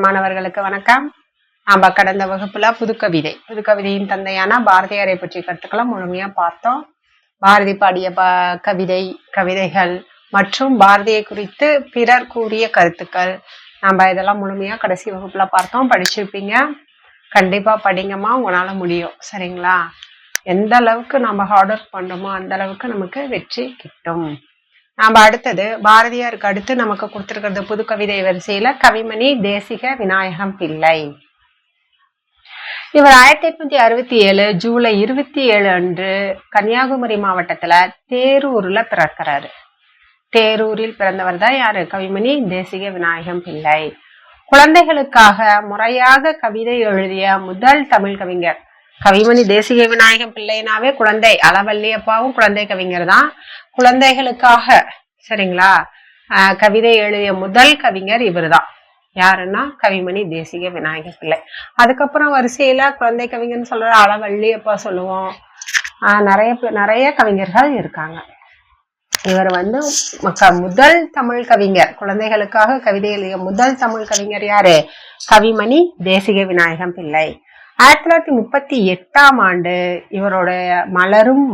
மாணவர்களுக்கு வணக்கம். நாம கடந்த வகுப்புல புதுக்கவிதையின் தந்தையான பாரதியாரை பற்றிய கருத்துக்களை முழுமையா பார்த்தோம். பாரதி பாடிய கவிதைகள் மற்றும் பாரதியை குறித்து பிறர் கூறிய கருத்துக்கள் நம்ம இதெல்லாம் முழுமையா கடைசி வகுப்புல பார்த்தோம். படிச்சிருப்பீங்க. கண்டிப்பா படிங்கம்மா, உங்களால முடியும். சரிங்களா? எந்த அளவுக்கு நம்ம ஹார்ட் ஒர்க் பண்றோமோ அந்த அளவுக்கு நமக்கு வெற்றி கிட்டும். நாம அடுத்தது பாரதியாருக்கு அடுத்து நமக்கு கொடுத்திருக்கிறது புதுக்கவிதை வரிசையில கவிமணி தேசிக விநாயகம் பிள்ளை. இவர் 1867 ஜூலை 27 அன்று கன்னியாகுமரி மாவட்டத்துல தேரூர்ல பிறக்கிறாரு. தேரூரில் பிறந்தவர் தான் யாரு? கவிமணி தேசிக விநாயகம் பிள்ளை. குழந்தைகளுக்காக முறையாக கவிதை எழுதிய முதல் தமிழ் கவிஞர். கவிமணி தேசிக விநாயகம் பிள்ளைனாவே குழந்தை, அளவல்லியப்பாவும் குழந்தை கவிஞர் தான். குழந்தைகளுக்காக சரிங்களா கவிதை எழுதிய முதல் கவிஞர் இவர் தான். யாருன்னா கவிமணி தேசிக விநாயகம் பிள்ளை. அதுக்கப்புறம் வரிசையில குழந்தை கவிஞர்னு சொல்ற அளவல்லியப்பா சொல்லுவோம். நிறைய கவிஞர்கள் இருக்காங்க. இவர் முதல் தமிழ் கவிஞர். குழந்தைகளுக்காக கவிதை எழுதிய முதல் தமிழ் கவிஞர் யாரு? கவிமணி தேசிக விநாயகம் பிள்ளை. 1938 ஆண்டு இவருடைய மலரும்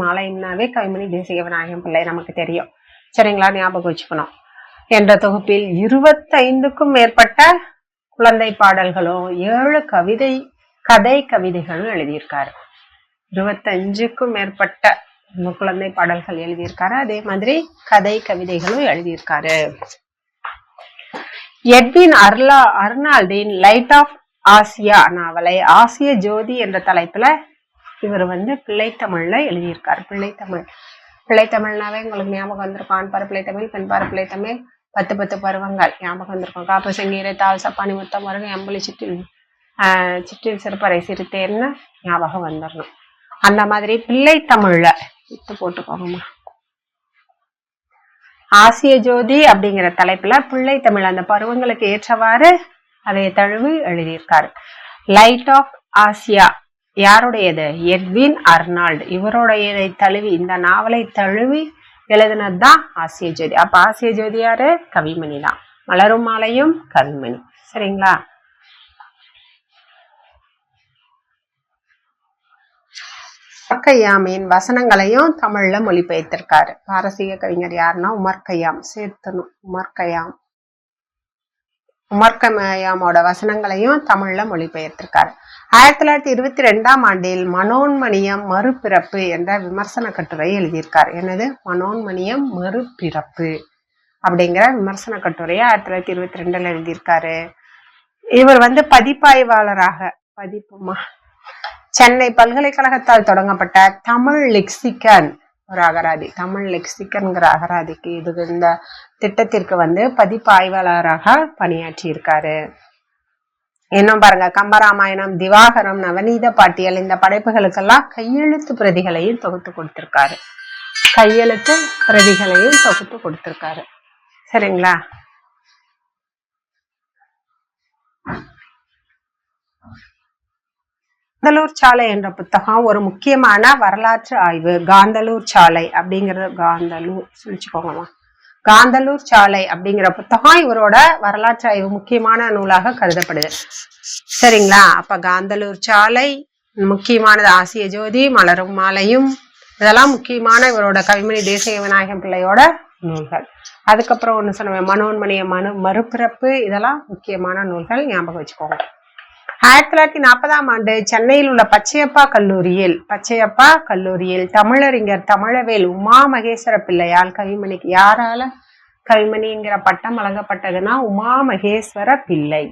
மாலையும்னாவே கவிமணி தேசிக விநாயகம் பிள்ளை நமக்கு தெரியும். சரிங்களா? ஞாபகம் வச்சுக்கணும். என்ற தொகுப்பில் 25க்கும் மேற்பட்ட குழந்தை பாடல்களும் 7 கதை கவிதைகளும் எழுதியிருக்காரு. 25க்கும் மேற்பட்ட குழந்தை பாடல்கள் எழுதியிருக்காரு. அதே மாதிரி கதை கவிதைகளும் எழுதியிருக்காரு. எட்வின் அர்னால்டின் லைட் ஆஃப் ஆசியா நாவலை ஆசிய ஜோதி என்ற தலைப்புல இவர் பிள்ளைத்தமிழ்ல எழுதியிருக்காரு. பிள்ளைத்தமிழ்னாவே உங்களுக்கு ஞாபகம் வந்திருக்கும். ஆண் பார பிள்ளைத்தமிழ், பெண் பார பிள்ளைத்தமிழ், 10 பருவங்கள் ஞாபகம் வந்திருக்கும். காப்பு செங்கீரை, தாள், சப்பானி, முத்தம், மருகு, எம்பளி, சிற்றில் சிறுபறை, சிறுத்தேர்னு ஞாபகம் வந்துடணும். அந்த மாதிரி பிள்ளைத்தமிழ்ல போட்டுக்கோங்கம்மா. ஆசிய ஜோதி அப்படிங்கிற தலைப்புல பிள்ளைத்தமிழ் அந்த பருவங்களுக்கு ஏற்றவாறு அதை தழுவி எழுதியிருக்காரு. லைட் ஆஃப் ஆசியா யாருடையது? Edwin Arnold. இவருடையதை தழுவி, இந்த நாவலை தழுவி எழுதினதுதான் ஆசிய ஜோதி. அப்ப ஆசிய ஜோதி யாரு? கவிமணி தான். மலரும் மாலையும் கவிமணி. சரிங்களா? உமர் வசனங்களையும் தமிழ்ல மொழிபெயர்த்திருக்காரு. பாரசீக கவிஞர் யாருன்னா உமர் கய்யாம். சேர்த்தணும், உமர் கய்யாமோட வசனங்களையும் தமிழ்ல மொழிபெயர்த்திருக்காரு. 1922 ஆண்டில் மனோன்மணியம் மறுபிறப்பு என்ற விமர்சன கட்டுரை எழுதியிருக்காரு. என்னது? மனோன்மணியம் மறுபிறப்பு அப்படிங்கிற விமர்சன கட்டுரையை 1922 எழுதியிருக்காரு. இவர் பதிப்பாய்வாளராக சென்னை பல்கலைக்கழகத்தால் தொடங்கப்பட்ட தமிழ் லெக்சிகன் ஒரு அகராதி, தமிழ் லெக்சிகன்கிற அகராதிக்கு இந்த திட்டத்திற்கு பதிப்பாய்வாளராக பணியாற்றி இருக்காரு. இன்னும் பாருங்க, கம்பராமாயணம், திவாகரம், நவநீத பாட்டியல் இந்த படைப்புகளுக்கெல்லாம் கையெழுத்து பிரதிகளையும் தொகுத்து கொடுத்திருக்காரு. சரிங்களா? காந்தலூர் சாலை என்ற புத்தகம் ஒரு முக்கியமான வரலாற்று ஆய்வு. காந்தலூர் சாலை அப்படிங்கிறது காந்தலூர் சாலை அப்படிங்கிற புத்தகம் இவரோட வரலாற்று ஆய்வு முக்கியமான நூலாக கருதப்படுது. சரிங்களா? அப்ப காந்தலூர் சாலை முக்கியமானது. ஆசிய ஜோதி, மலரும் மாலையும் இதெல்லாம் முக்கியமான இவரோட கவிமணி தேசிக விநாயகம் பிள்ளையோட நூல்கள். அதுக்கப்புறம் ஒண்ணு சொன்ன மனோன்மணிய மறுபிறப்பு இதெல்லாம் முக்கியமான நூல்கள். ஞாபகம் வச்சுக்கோங்க. 1940 ஆண்டு சென்னையில் உள்ள பச்சையப்பா கல்லூரியில் தமிழறிஞர் தமிழவேல் உமா மகேஸ்வர பிள்ளையால் கவிமணிக்கு யாரால கவிமணிங்கிற பட்டம் வழங்கப்பட்டதுன்னா உமா மகேஸ்வர பிள்ளை.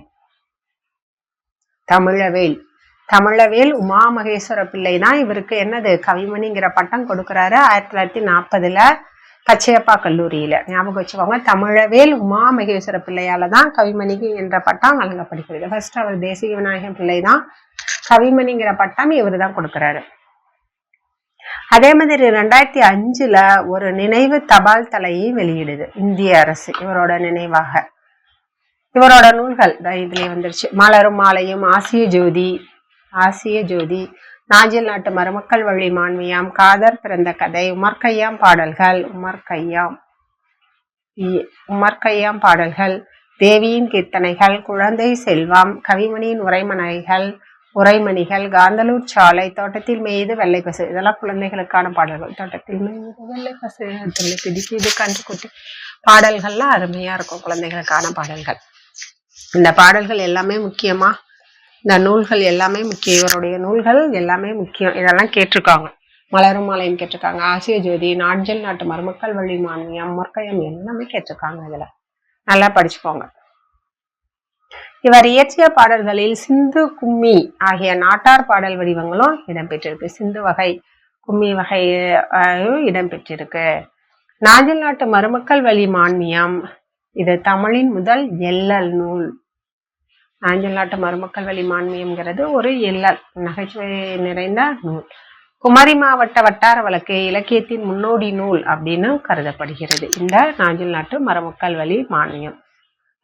தமிழவேல் உமா மகேஸ்வர பிள்ளை தான் இவருக்கு என்னது கவிமணிங்கிற பட்டம் கொடுக்கிறாரு 1940 பச்சையப்பா கல்லூரியில. ஞாபகம் வச்சுக்கோங்க, தமிழவேல் உமா மகேஸ்வர பிள்ளையால தான் கவிமணிக்கு என்ற பட்டம் வழங்கப்படுகிறது. ஃபர்ஸ்ட் அவர் தேசிக விநாயகம் பிள்ளை தான், கவிமணிங்கிற பட்டம் இவரு தான் கொடுக்கிறாரு. அதே மாதிரி 2005 ஒரு நினைவு தபால் தலையை வெளியிடுது இந்திய அரசு இவரோட நினைவாக. இவரோட நூல்கள் இதுலயே வந்துருச்சு. மலரும் மாலையும், ஆசிய ஜோதி, நாஞ்சில் நாட்டு மருமக்கள் வழி மான்மியம், காதர் பிறந்த கதை, உமர் கய்யாம் பாடல்கள், தேவியின் கீர்த்தனைகள், குழந்தை செல்வம், கவிமணியின் உரைமணிகள், காந்தலூர் சாலை, தோட்டத்தில் மேய்து வெள்ளை பசு, இதெல்லாம் குழந்தைகளுக்கான பாடல்கள். தோட்டத்தில் மேய்து வெள்ளை பசு, பிடிக்குது கன்று குட்டி, பாடல்கள்லாம் அருமையா இருக்கும் குழந்தைகளுக்கான பாடல்கள். இந்த பாடல்கள் எல்லாமே முக்கியமா, இந்த நூல்கள் எல்லாமே முக்கியம், இவருடைய நூல்கள் எல்லாமே முக்கியம். இதெல்லாம் கேட்டிருக்காங்க. மலரும் மாலையும் கேட்டிருக்காங்க, ஆசிய ஜோதி, நாஞ்சல் நாட்டு மருமக்கள் வழி மானியம், முற்கயம் எல்லாமே கேட்டிருக்காங்க. இதுல நல்லா படிச்சுக்கோங்க. இவர் இயற்றிய பாடல்களில் சிந்து, கும்மி ஆகிய நாட்டார் பாடல் வடிவங்களும் இடம்பெற்றிருக்கு. சிந்து வகை, கும்மி வகை இடம்பெற்றிருக்கு. நாஞ்சல் நாட்டு மருமக்கள் வழி மான்மியம், இது தமிழின் முதல் எல்லல் நூல். நாஞ்சல் நாட்டு மருமக்கள் வழி மான்மியம்ங்கிறது ஒரு எல்லல், நகைச்சுவை நிறைந்த நூல். குமரி மாவட்ட வட்டார வழக்கு இலக்கியத்தின் முன்னோடி நூல் அப்படின்னு கருதப்படுகிறது இந்த நாஞ்சல் நாட்டு மருமக்கள் வழி மான்மியம்.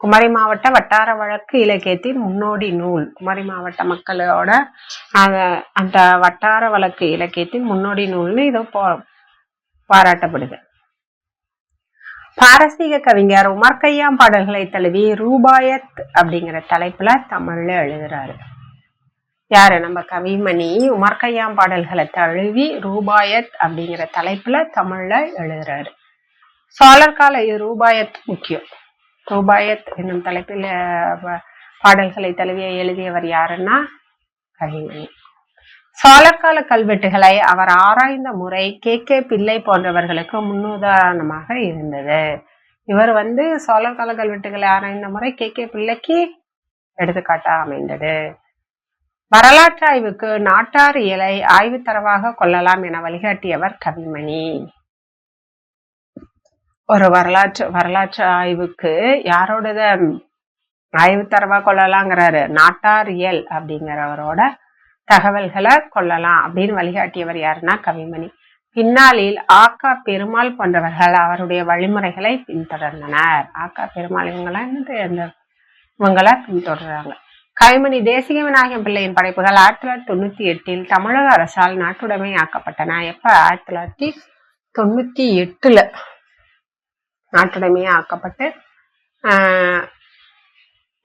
குமரி மாவட்ட வட்டார வழக்கு இலக்கியத்தின் முன்னோடி நூல். குமரி மாவட்ட மக்களோட அந்த வட்டார வழக்கு இலக்கியத்தின் முன்னோடி நூல்னு இதோ பாராட்டப்படுது. பாரசீக கவிஞர் உமர் கய்யாம் பாடல்களை தழுவி ரூபாயத் அப்படிங்கிற தலைப்புல தமிழ்ல எழுதுறாரு. யாரு? நம்ம கவிமணி உமர் கய்யாம் பாடல்களை தழுவி ரூபாயத் அப்படிங்கிற தலைப்புல தமிழ்ல எழுதுறாரு. சோழர் கால ரூபாயத் முக்கியம். ரூபாயத் என்னும் தலைப்பில் பாடல்களை தழுவிய எழுதியவர் யாருன்னா கவிமணி. சோழர் கால கல்வெட்டுகளை அவர் ஆராய்ந்த முறை கே பிள்ளை போன்றவர்களுக்கு முன்னுதாரணமாக இருந்தது. இவர் சோழர் கால கல்வெட்டுகளை ஆராய்ந்த முறை கே பிள்ளைக்கு எடுத்துக்காட்டா அமைந்தது. வரலாற்று ஆய்வுக்கு நாட்டார் இயலை ஆய்வு தரவாக கொள்ளலாம் என வழிகாட்டியவர் கவிமணி. ஒரு வரலாற்று ஆய்வுக்கு யாரோடத ஆய்வு தரவா கொள்ளலாங்கிறாரு? நாட்டார் இயல் அப்படிங்கிறவரோட தகவல்களை கொள்ளலாம் அப்படின்னு வழிகாட்டியவர் யாருன்னா கவிமணி. பின்னாளில் ஆக்கா பெருமாள் போன்றவர்கள் அவருடைய வழிமுறைகளை பின்தொடர்ந்தனர். ஆக்கா பெருமாள் இவங்களை பின்தொடர்றாங்க. கவிமணி தேசிக விநாயகம் பிள்ளையின் படைப்புகள் 1998 தமிழக அரசால் நாட்டுடைமை ஆக்கப்பட்டன. எப்ப? 1998 நாட்டுடைமையா ஆக்கப்பட்டு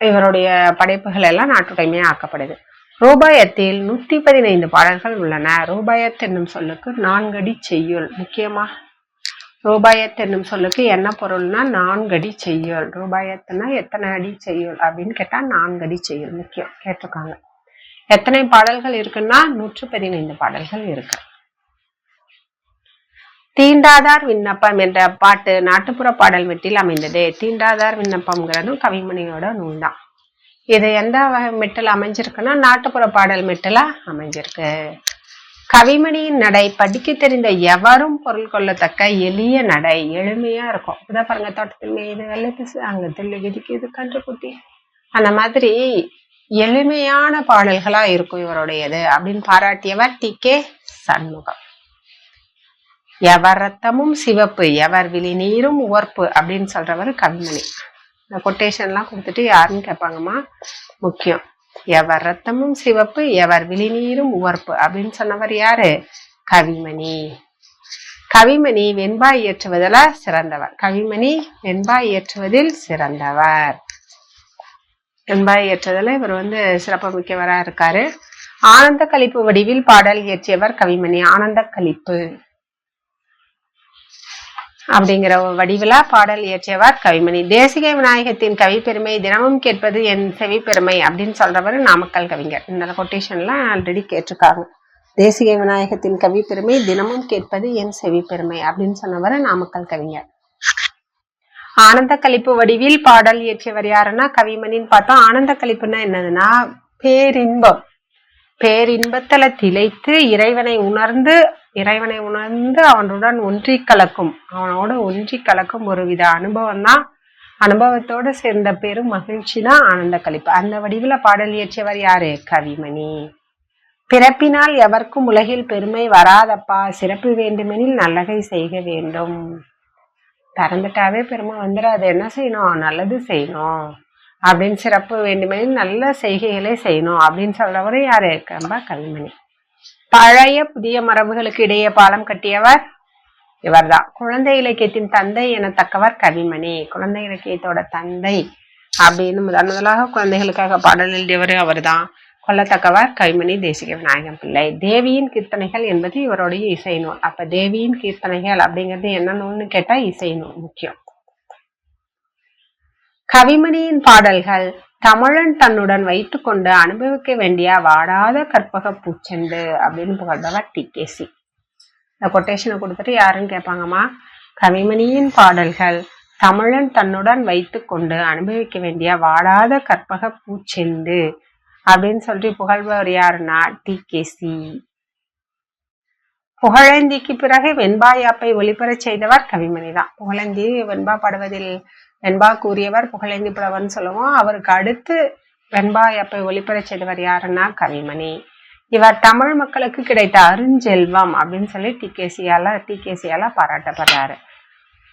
இவருடைய படைப்புகள் எல்லாம் நாட்டுடைமையா ஆக்கப்படுது. ரூபாயத்தில் 115 பாடல்கள் உள்ளன. ரூபாயத் என்னும் சொல்லுக்கு 4 அடி செய்யுள். முக்கியமா ரூபாயத் என்னும் சொல்லுக்கு என்ன பொருள்னா 4 அடி செய்யுள். ரூபாயத்துனா எத்தனை அடி செய்யுள் அப்படின்னு கேட்டா 4 அடி செய்யுள். முக்கியம், கேட்டிருக்காங்க. எத்தனை பாடல்கள் இருக்குன்னா 115 பாடல்கள் இருக்கு. தீண்டாதார் விண்ணப்பம் என்ற பாட்டு நாட்டுப்புற பாடல் மெட்டில் அமைந்தது. தீண்டாதார் விண்ணப்பம்ங்கிறதும் கவிமணியோட நூல் தான். இது எந்த மெட்டில் அமைஞ்சிருக்குன்னா நாட்டுப்புற பாடல் மெட்டில அமைஞ்சிருக்கு. கவிமணியின் நடை படிக்க தெரிந்த எவரும் பொருள் கொள்ளத்தக்க எளிய நடை, எளிமையா இருக்கும். இதான் பாருங்க, தோட்டத்தில் மேய்து வெள்ளை பசு, அங்க தில்லு கிதிக்குது கன்று குட்டி, அந்த மாதிரி எளிமையான பாடல்களா இருக்கும் இவருடையது அப்படின்னு பாராட்டியவர் கே சண்முகம். எவர் ரத்தமும் சிவப்பு, எவர் விழி நீரும் உவர்ப்பு அப்படின்னு சொல்றவர் கவிமணி. இந்த கொட்டேஷன் எல்லாம் கொடுத்துட்டு யாருன்னு கேட்பாங்கம்மா, முக்கியம். எவர் ரத்தமும் சிவப்பு, எவர் விழி நீரும் உவர்ப்பு அப்படின்னு சொன்னவர் யாரு? கவிமணி. கவிமணி வெண்பாய் இயற்றுவதில் சிறந்தவர். கவிமணி வெண்பாய் இயற்றுவதில் சிறந்தவர். வெண்பாய் இயற்றுவதில் இவர் சிறப்பு மிக்கவரா இருக்காரு. ஆனந்த களிப்பு வடிவில் பாடல் இயற்றியவர் கவிமணி. ஆனந்த களிப்பு அப்படிங்கிற வடிவிலா பாடல் இயற்றியவர் கவிமணி. தேசிக விநாயகத்தின் கவி பெருமை தினமும் கேட்பது என் செவி பெருமை அப்படின்னு சொல்றவர் நாமக்கல் கவிஞர். இந்த கொட்டேஷன்லாம் ஆல்ரெடி கேட்டிருக்காங்க. தேசிக விநாயகத்தின் கவி பெருமை தினமும் கேட்பது என் செவி பெருமை அப்படின்னு சொன்னவர் நாமக்கல் கவிஞர். ஆனந்த களிப்பு வடிவில் பாடல் இயற்றியவர் யாருன்னா கவிமணின்னு பார்த்தோம். ஆனந்த களிப்புன்னா என்னதுன்னா பேரின்பம். பேரின்பத்துல திளைத்து இறைவனை உணர்ந்து அவனுடன் அவனோட ஒன்றி கலக்கும் ஒரு வித அனுபவம் தான். அனுபவத்தோடு சேர்ந்த பெரும் மகிழ்ச்சி தான் ஆனந்த களிப்பு. அந்த வடிவுல பாடல் இயற்றியவர் யாரு? கவிமணி. பிறப்பினால் எவர்க்கும் உலகில் பெருமை வராதப்பா, சிறப்பு வேண்டுமெனில் நல்லகை செய்க வேண்டும். பிறந்துட்டாவே பெருமை வந்துடாது, என்ன செய்யணும்? நல்லது செய்யணும் அப்படின்னு. சிறப்பு வேண்டுமெனில் நல்ல செய்கைகளை செய்யணும் அப்படின்னு சொல்றவர் யாரு? கவிமணி. பழைய புதிய மரபுகளுக்கு இடையே பாலம் கட்டியவர் இவர்தான். குழந்தை இலக்கியத்தின் தந்தை எனத்தக்கவர் கவிமணி. குழந்தை இலக்கியத்தோட தந்தை அப்படின்னு முதலாக குழந்தைகளுக்காக பாடல் எழுதியவர் அவர்தான். கொல்லத்தக்கவர் கவிமணி தேசிக விநாயகம் பிள்ளை. தேவியின் கீர்த்தனைகள் என்பது இவருடைய இசை நூல். அப்ப தேவியின் கீர்த்தனைகள் அப்படிங்கிறது என்ன நூல்னு கேட்டா இசை நூல் முக்கியம். கவிமணியின் பாடல்கள் தமிழன் தன்னுடன் வைத்துக் கொண்டு அனுபவிக்க வேண்டிய வாடாத கற்பக பூச்செண்டு அப்படின்னு புகழ்ந்தவர் டிகேசி. இந்த கொட்டேஷனை கொடுத்துட்டு யாருன்னு கேட்பாங்கம்மா, கவிமணியின் பாடல்கள் தமிழன் தன்னுடன் வைத்து கொண்டு அனுபவிக்க வேண்டிய வாடாத கற்பக பூச்செண்டு அப்படின்னு சொல்லி புகழ்பவர் யாருன்னா டிகேசி. புகழேந்திக்கு பிறகு வெண்பா யாப்பை ஒளிபெறச் செய்தவர் கவிமணி தான். புகழேந்தி வெண்பா பாடுவதில் வெண்பா கூறியவர் புகழேந்தி புலவர்னு சொல்லுவோம். அவருக்கு அடுத்து வெண்பா யாப்பை ஒளிபெறச் செய்தவர் யாருன்னா கவிமணி. இவர் தமிழ் மக்களுக்கு கிடைத்த அருஞ்செல்வம் அப்படின்னு சொல்லி டிகேசியால பாராட்டப்படுறாரு.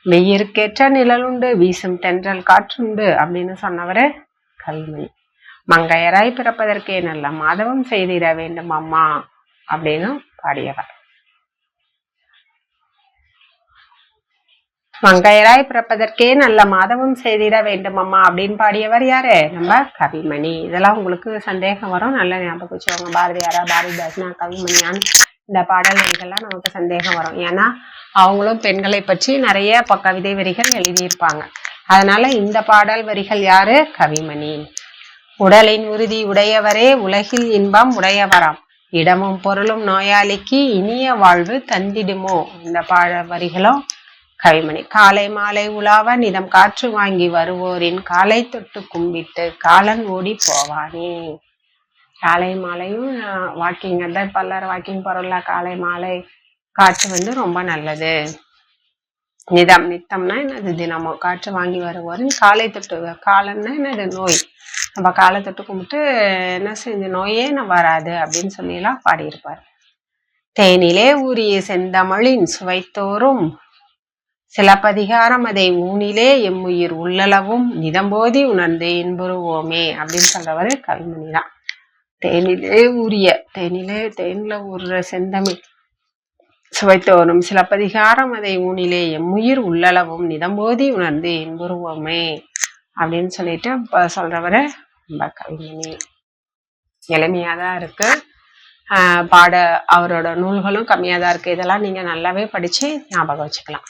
வெயிற்கேற்ற நிழலுண்டு வீசும் தென்றல் காற்றுண்டு அப்படின்னு சொன்னவரு கவிமணி. மங்கையராய் பிறப்பதற்கே நல்ல மாதவம் செய்திட வேண்டும் அம்மா அப்படின்னு பாடியவர். மங்கையராய் பிறப்பதற்கே நல்ல மாதவம் செய்திட வேண்டும் அம்மா அப்படின்னு பாடியவர் யாரு? நம்ம கவிமணி. இதெல்லாம் உங்களுக்கு சந்தேகம் வரும், நல்ல ஞாபகம் வச்சுக்கோங்க. பாரதியாரா பாரதிதாசனா கவிமணியான்னு இந்த பாடல் வரிகள்லாம் நமக்கு சந்தேகம் வரும். ஏன்னா அவங்களும் பெண்களை பற்றி நிறைய கவிதை வரிகள் எழுதியிருப்பாங்க. அதனால இந்த பாடல் வரிகள் யாரு? கவிமணி. உடலின் உறுதி உடையவரே உலகில் இன்பம் உடையவராம், இடமும் பொருளும் நோயாளிக்கு இனிய வாழ்வு தந்திடுமோ. இந்த பாடல் வரிகளும் கவிமணி. காலை மாலை உலாவ நிதம் காற்று வாங்கி வருவோரின் காலை தொட்டு கும்பிட்டு காலன் ஓடி போவானே. காலை மாலையும் வாக்கிங், அதான் இப்ப எல்லாரும் வாக்கிங் போறோம்ல, காலை மாலை காற்று ரொம்ப நல்லது. நித்தம்னா என்னது? தினமும் காற்று வாங்கி வருவோரின் காலை தொட்டு, காலன்னா என்னது? நோய். நம்ம காலை தொட்டு கும்பிட்டு என்ன செஞ்ச நோயே வராது அப்படின்னு சொல்லி எல்லாம் பாடியிருப்பார். தேனிலே ஊறிய செந்தமிழின் சுவைத்தோறும் சிலப்பதிகாரம் அதை ஊனிலே எம்முயிர் உள்ளளவும் நிதம்போதி உணர்ந்து இன்புறுவோமே அப்படின்னு சொல்றவரு கவிமணி தான். தேனில ஊறுற செந்தமிழ் சுவைத்தோறும் சிலப்பதிகாரம் அதை ஊனிலே எம்முயிர் உள்ளளவும் நிதம்போதி உணர்ந்து இன்புறுவோமே அப்படின்னு சொல்லிட்டு சொல்றவரு நம்ம கவிமணி. எளிமையாதான் இருக்கு பாட, அவரோட நூல்களும் கம்மியாதான் இருக்கு. இதெல்லாம் நீங்க நல்லாவே படிச்சு ஞாபகம் வச்சுக்கலாம்.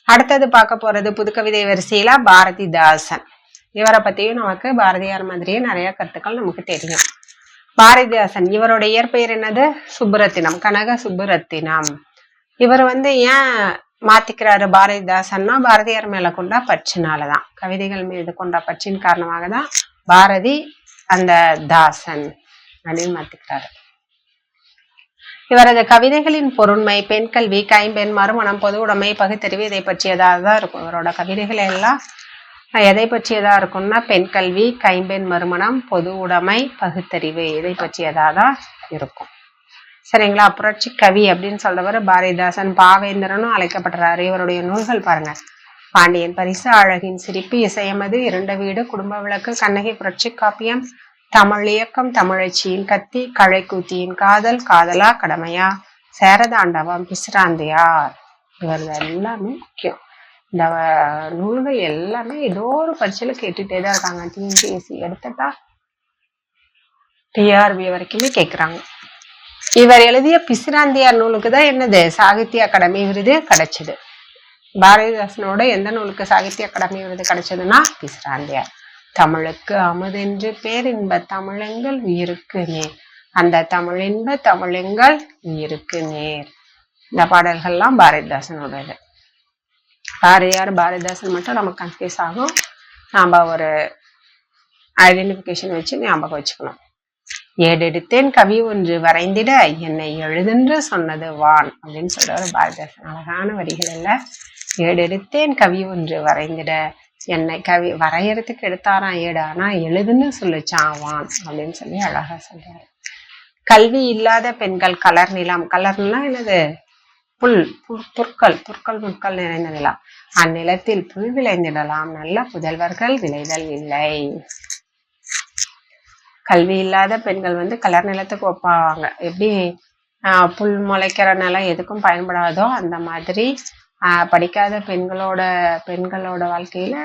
அடுத்தது பார்க்க போறது புதுக்கவிதை வரிசையில பாரதிதாசன். இவரை பத்தியும் நமக்கு பாரதியார் மாதிரியே நிறைய கருத்துக்கள் நமக்கு தெரியும். பாரதிதாசன் இவரோட இயற்பெயர் என்னது? சுப்புரத்தினம், கனக சுப்புரத்தினம். இவர் ஏன் மாத்திக்கிறாரு பாரதிதாசன்னா, பாரதியார் மேல கொண்ட பற்றினாலதான், கவிதைகள் மீது கொண்ட பற்றின் காரணமாக தான் பாரதி அந்த தாசன் அப்படின்னு மாத்திக்கிறாரு. இவரது கவிதைகளின் பொருண்மை, பெண் கல்வி, கைம்பெண், மறுமணம், பொது உடைமை, பகுத்தறிவு இதை பற்றியதாக தான் இருக்கும். இவரோட கவிதைகள் எல்லாம் எதை பற்றியதா இருக்கும்னா, பெண் கல்வி, கைம்பெண், மறுமணம், பொது உடைமை, பகுத்தறிவு இதை பற்றியதா தான் இருக்கும். சரிங்களா? புரட்சி கவி அப்படின்னு சொல்றவர் பாரதிதாசன். பாவேந்திரனும் அழைக்கப்படுறாரு. இவருடைய நூல்கள் பாருங்க: பாண்டியன் பரிசு, அழகின் சிரிப்பு, இசையமது, இரண்ட வீடு, குடும்ப விளக்கு, கண்ணகி புரட்சி காப்பியம், தமிழ் இயக்கம், தமிழச்சியின் கத்தி, கழைக்கூத்தியின் காதல், காதலா கடமையா, சேரதாண்டவம், பிசிராந்தியார். இவர் எல்லாமே முக்கியம். இந்த நூல்கள் எல்லாமே ஏதோ ஒரு பரீட்சையில கேட்டுட்டே தான் இருக்காங்க. டிஎன்பிஎஸ்சி எடுத்துட்டா டிஆர்பி வரைக்குமே கேட்குறாங்க. இவர் எழுதிய பிசிராந்தியார் நூலுக்கு தான் என்னது? சாகித்ய அகாடமி விருது கிடைச்சது. பாரதிதாசனோட எந்த நூலுக்கு சாகித்ய அகாடமி விருது கிடைச்சதுன்னா பிசிராந்தியார். தமிழுக்கு அமுதென்று பேரின்ப தமிழெங்கள் உயிருக்கு நேர், அந்த தமிழின்ப தமிழெங்கள் உயிருக்கு நேர். இந்த பாடல்கள்லாம் பாரதிதாசனோடது. பாரதிதாசன் மட்டும் நமக்கு கன்ஃபியூஸ் ஆகும். நாம ஒரு ஐடென்டிபிகேஷன் வச்சு ஞாபகம் வச்சுக்கணும். ஏடெடுத்தேன் கவி ஒன்று வரைந்திட என்னை எழுதென்று சொன்னது வான் அப்படின்னு சொல்றாரு பாரதிதாசன். அழகான வரிகள் இல்ல? ஏடெடுத்தேன் கவி ஒன்று வரைந்திட என்னை கவி வரையறதுக்கு எடுத்தாராம் ஏடு, ஆனா எழுதுன்னு சொல்லிச்சான் வான் அப்படின்னு சொல்லி அழகா சொல்றாரு. கல்வி இல்லாத பெண்கள் கலர் நிலம். கலர் நிலம் என்னது? புற்கள் முற்கள் நிறைந்த நிலம். அந்நிலத்தில் புல் விளைந்திடலாம், நல்ல புதல்வர்கள் விளைதல் இல்லை. கல்வி இல்லாத பெண்கள் கலர் நிலத்துக்கு ஒப்பாவாங்க. எப்படி புல் முளைக்கிற நிலம் எதுக்கும் பயன்படாதோ அந்த மாதிரி படிக்காத பெண்களோட வாழ்க்கையில